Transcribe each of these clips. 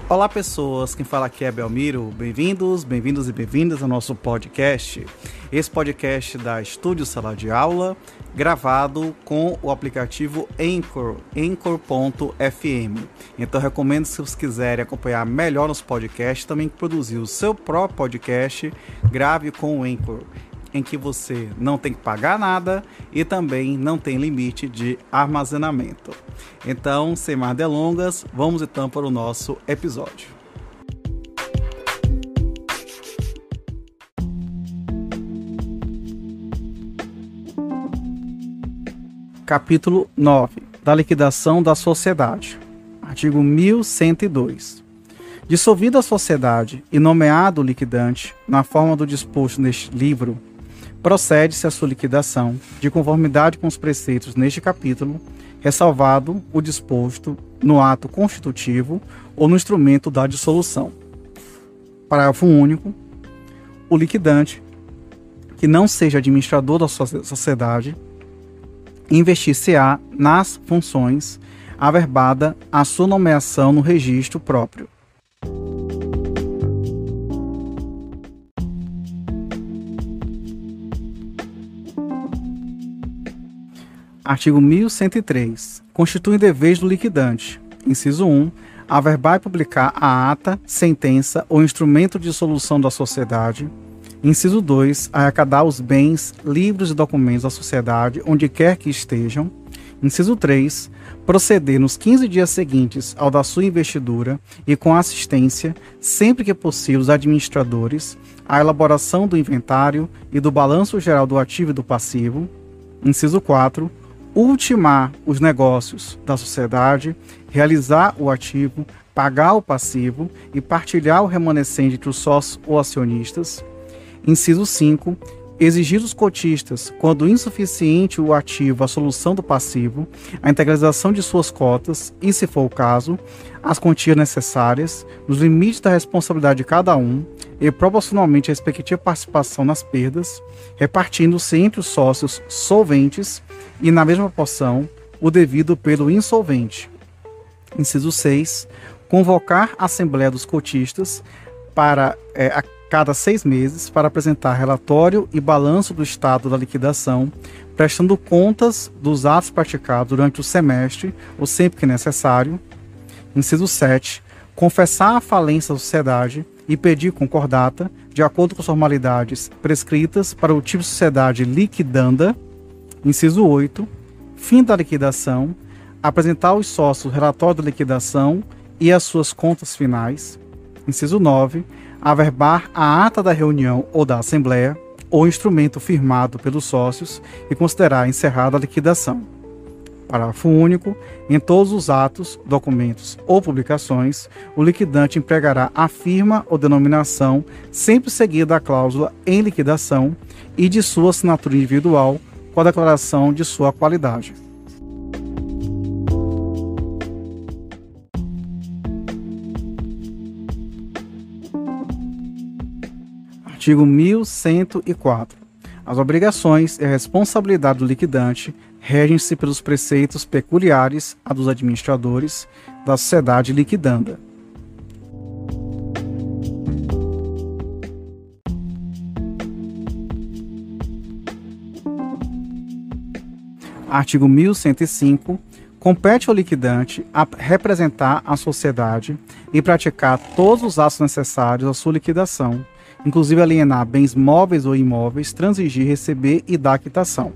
Olá pessoas, quem fala aqui é Belmiro, bem-vindos e bem-vindas ao nosso podcast. Esse podcast da Estúdio Sala de Aula, gravado com o aplicativo Anchor, Anchor.fm. Então recomendo, se vocês quiserem acompanhar melhor nos podcasts, também produzir o seu próprio podcast, grave com o Anchor, em que você não tem que pagar nada e também não tem limite de armazenamento. Então, sem mais delongas, vamos então para o nosso episódio. Capítulo 9. Da liquidação da sociedade. Artigo 1102. Dissolvida a sociedade e nomeado o liquidante, na forma do disposto neste livro, procede-se à sua liquidação, de conformidade com os preceitos neste capítulo, ressalvado o disposto no ato constitutivo ou no instrumento da dissolução. Parágrafo único. O liquidante, que não seja administrador da sociedade, investir-se-á nas funções averbada a sua nomeação no registro próprio. Artigo 1103. Constitui deveres do liquidante. Inciso 1. Averbar e publicar a ata, sentença ou instrumento de dissolução da sociedade. Inciso 2. Arrecadar os bens, livros e documentos da sociedade, onde quer que estejam. Inciso 3. Proceder nos 15 dias seguintes ao da sua investidura e com assistência, sempre que possível, os administradores, à elaboração do inventário e do balanço geral do ativo e do passivo. Inciso 4. Ultimar os negócios da sociedade, realizar o ativo, pagar o passivo e partilhar o remanescente entre os sócios ou acionistas. Inciso 5. Exigir dos cotistas, quando insuficiente o ativo, a solução do passivo, a integralização de suas cotas e, se for o caso, as quantias necessárias, nos limites da responsabilidade de cada um e proporcionalmente à respectiva participação nas perdas, repartindo-se entre os sócios solventes e, na mesma proporção, o devido pelo insolvente. Inciso 6. Convocar a Assembleia dos Cotistas para a cada 6 meses para apresentar relatório e balanço do estado da liquidação, prestando contas dos atos praticados durante o semestre ou sempre que necessário. Inciso 7. Confessar a falência da sociedade e pedir concordata, de acordo com as formalidades prescritas para o tipo de sociedade liquidanda. Inciso 8. Fim da liquidação. Apresentar aos sócios o relatório da liquidação e as suas contas finais. Inciso 9. Averbar a ata da reunião ou da assembleia, ou instrumento firmado pelos sócios e considerar encerrada a liquidação. Parágrafo único. Em todos os atos, documentos ou publicações, o liquidante empregará a firma ou denominação, sempre seguida a cláusula em liquidação e de sua assinatura individual, com a declaração de sua qualidade. Artigo 1104. As obrigações e a responsabilidade do liquidante regem-se pelos preceitos peculiares a dos administradores da sociedade liquidanda. Artigo 1105. Compete ao liquidante a representar a sociedade e praticar todos os atos necessários à sua liquidação, inclusive alienar bens móveis ou imóveis, transigir, receber e dar quitação.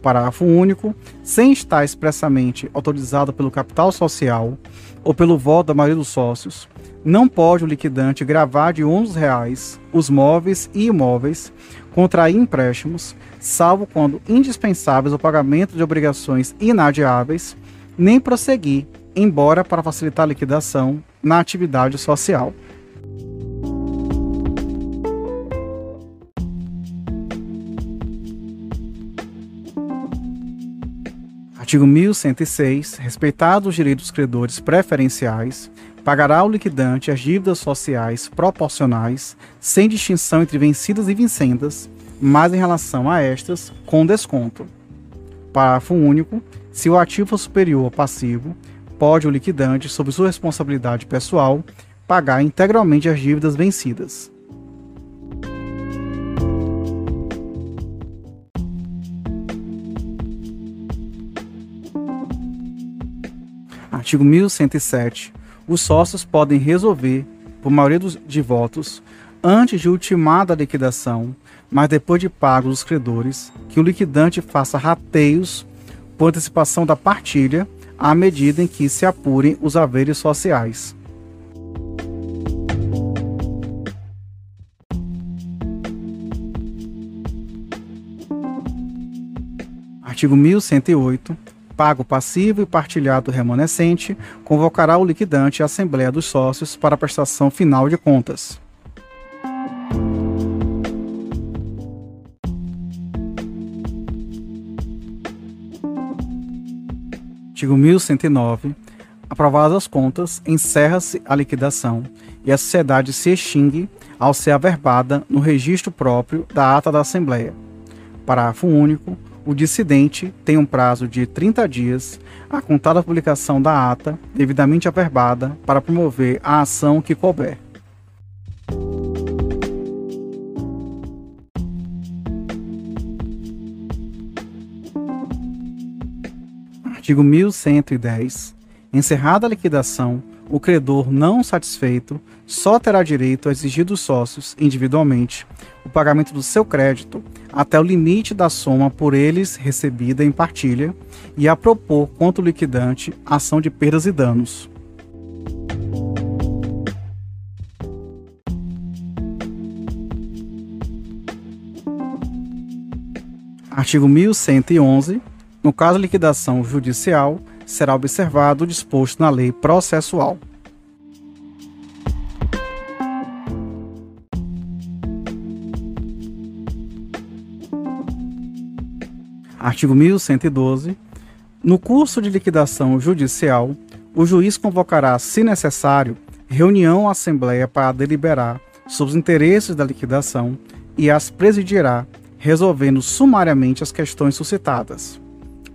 Parágrafo único. Sem estar expressamente autorizado pelo capital social ou pelo voto da maioria dos sócios, não pode o liquidante gravar de R$11 os móveis e imóveis, contrair empréstimos, salvo quando indispensáveis ao pagamento de obrigações inadiáveis, nem prosseguir, embora para facilitar a liquidação, na atividade social. Artigo 1106. Respeitados os direitos dos credores preferenciais, pagará o liquidante as dívidas sociais proporcionais, sem distinção entre vencidas e vincendas, mas em relação a estas, com desconto. Parágrafo único. Se o ativo for superior ao passivo, pode o liquidante, sob sua responsabilidade pessoal, pagar integralmente as dívidas vencidas. Artigo 1107. Os sócios podem resolver, por maioria de votos, antes de ultimada a liquidação, mas depois de pagos os credores, que o liquidante faça rateios por antecipação da partilha, à medida em que se apurem os haveres sociais. Artigo 1108. Pago passivo e partilhado remanescente, convocará o liquidante à Assembleia dos Sócios para a prestação final de contas. Artigo 1109. Aprovadas as contas, encerra-se a liquidação e a sociedade se extingue ao ser averbada no registro próprio da ata da Assembleia. Parágrafo único. O dissidente tem um prazo de 30 dias a contar da publicação da ata devidamente averbada para promover a ação que couber. Artigo 1110. Encerrada a liquidação, o credor não satisfeito só terá direito a exigir dos sócios, individualmente, o pagamento do seu crédito até o limite da soma por eles recebida em partilha e a propor contra o liquidante ação de perdas e danos. Artigo 1111. No caso de liquidação judicial, será observado o disposto na lei processual. Artigo 1112. No curso de liquidação judicial, o juiz convocará, se necessário, reunião ou assembleia para deliberar sobre os interesses da liquidação e as presidirá, resolvendo sumariamente as questões suscitadas.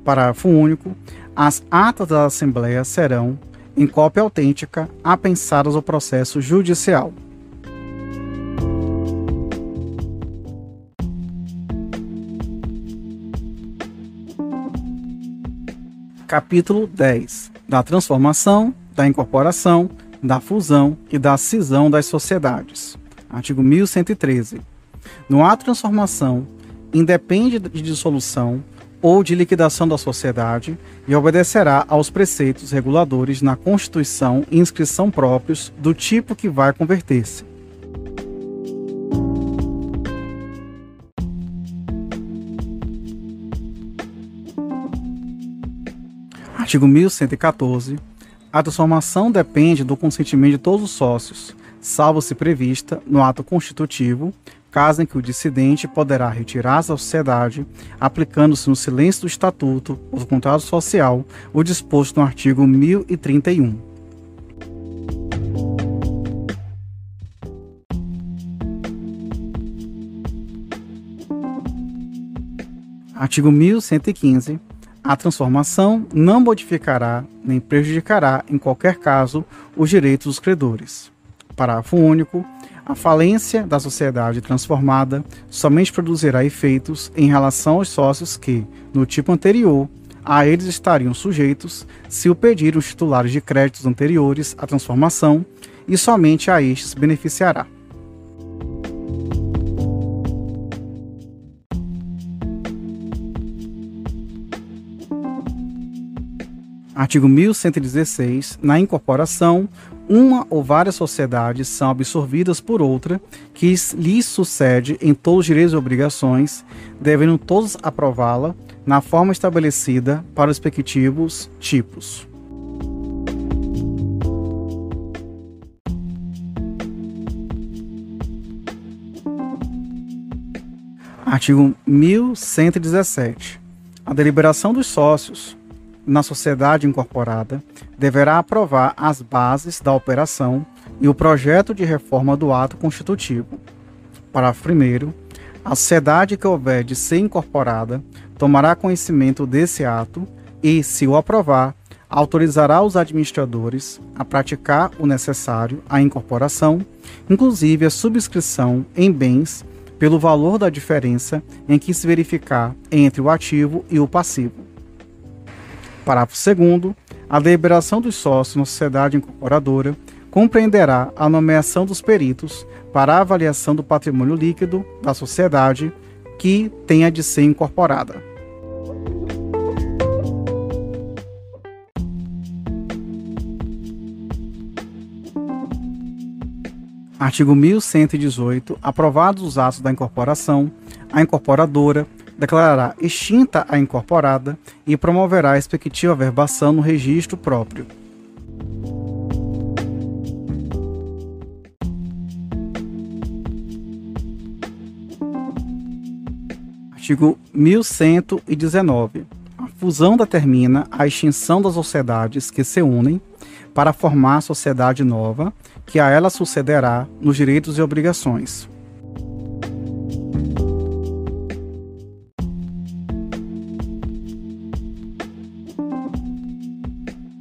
Parágrafo único. As atas da Assembleia serão, em cópia autêntica, apensadas ao processo judicial. Capítulo 10. Da transformação, da incorporação, da fusão e da cisão das sociedades. Artigo 1113. No ato de transformação, independe de dissolução ou de liquidação da sociedade e obedecerá aos preceitos reguladores na Constituição e inscrição próprios do tipo que vai converter-se. Artigo 1114. A transformação depende do consentimento de todos os sócios, salvo se prevista no ato constitutivo, caso em que o dissidente poderá retirar-se da sociedade, aplicando-se no silêncio do Estatuto ou do contrato social, o disposto no artigo 1031. Artigo 1115. A transformação não modificará nem prejudicará, em qualquer caso, os direitos dos credores. Parágrafo único. A falência da sociedade transformada somente produzirá efeitos em relação aos sócios que, no tipo anterior, a eles estariam sujeitos se o pedirem os titulares de créditos anteriores à transformação e somente a estes beneficiará. Artigo 1116. Na incorporação, uma ou várias sociedades são absorvidas por outra, que lhes sucede em todos os direitos e obrigações, devendo todos aprová-la na forma estabelecida para os respectivos tipos. Artigo 1117. A deliberação dos sócios na sociedade incorporada deverá aprovar as bases da operação e o projeto de reforma do ato constitutivo. Parágrafo 1º. A sociedade que houver de ser incorporada tomará conhecimento desse ato e, se o aprovar, autorizará os administradores a praticar o necessário à incorporação, inclusive a subscrição em bens pelo valor da diferença em que se verificar entre o ativo e o passivo. Parágrafo 2º. A deliberação dos sócios na sociedade incorporadora compreenderá a nomeação dos peritos para a avaliação do patrimônio líquido da sociedade que tenha de ser incorporada. Artigo 1118. Aprovados os atos da incorporação, a incorporadora declarará extinta a incorporada e promoverá a respectiva averbação no registro próprio. Artigo 1119. A fusão determina a extinção das sociedades que se unem para formar sociedade nova, que a ela sucederá nos direitos e obrigações.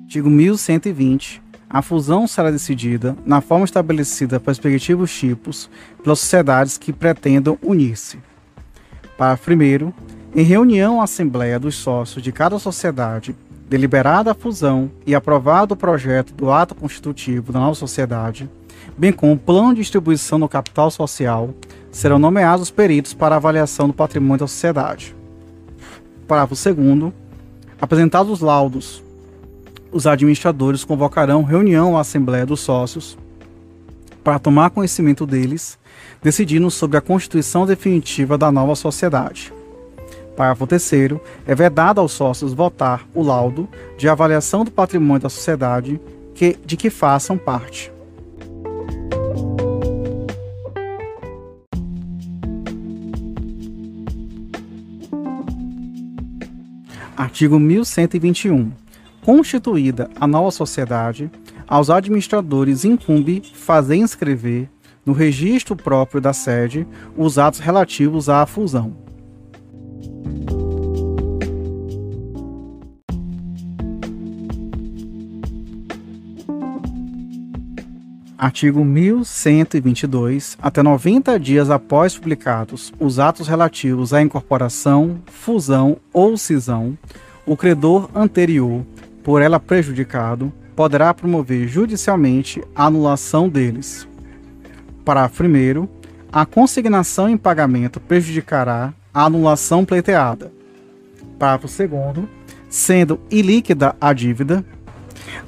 Artigo 1120. A fusão será decidida, na forma estabelecida para os respectivos tipos, pelas sociedades que pretendam unir-se. Parágrafo 1º. Em reunião à Assembleia dos Sócios de cada sociedade, deliberada a fusão e aprovado o projeto do ato constitutivo da nova sociedade, bem como o plano de distribuição do capital social, serão nomeados os peritos para a avaliação do patrimônio da sociedade. Parágrafo 2º. Apresentados os laudos, os administradores convocarão reunião à Assembleia dos Sócios para tomar conhecimento deles, decidindo sobre a constituição definitiva da nova sociedade. Parágrafo 3º. É vedado aos sócios votar o laudo de avaliação do patrimônio da sociedade de que façam parte. Artigo 1121. Constituída a nova sociedade, aos administradores incumbe fazer inscrever no registro próprio da sede os atos relativos à fusão. Artigo 1122. Até 90 dias após publicados os atos relativos à incorporação, fusão ou cisão, o credor anterior, por ela prejudicado, poderá promover judicialmente a anulação deles. Parágrafo 1º. A consignação em pagamento prejudicará a anulação pleiteada. Parágrafo 2º. Sendo ilíquida a dívida,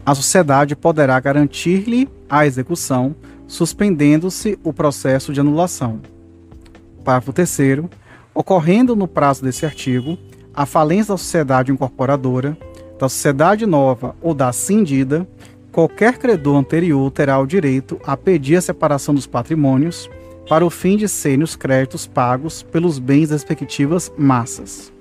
a sociedade poderá garantir-lhe a execução, suspendendo-se o processo de anulação. Parágrafo 3º. Ocorrendo no prazo desse artigo a falência da sociedade incorporadora, da sociedade nova ou da cindida, qualquer credor anterior terá o direito a pedir a separação dos patrimônios para o fim de serem os créditos pagos pelos bens das respectivas massas.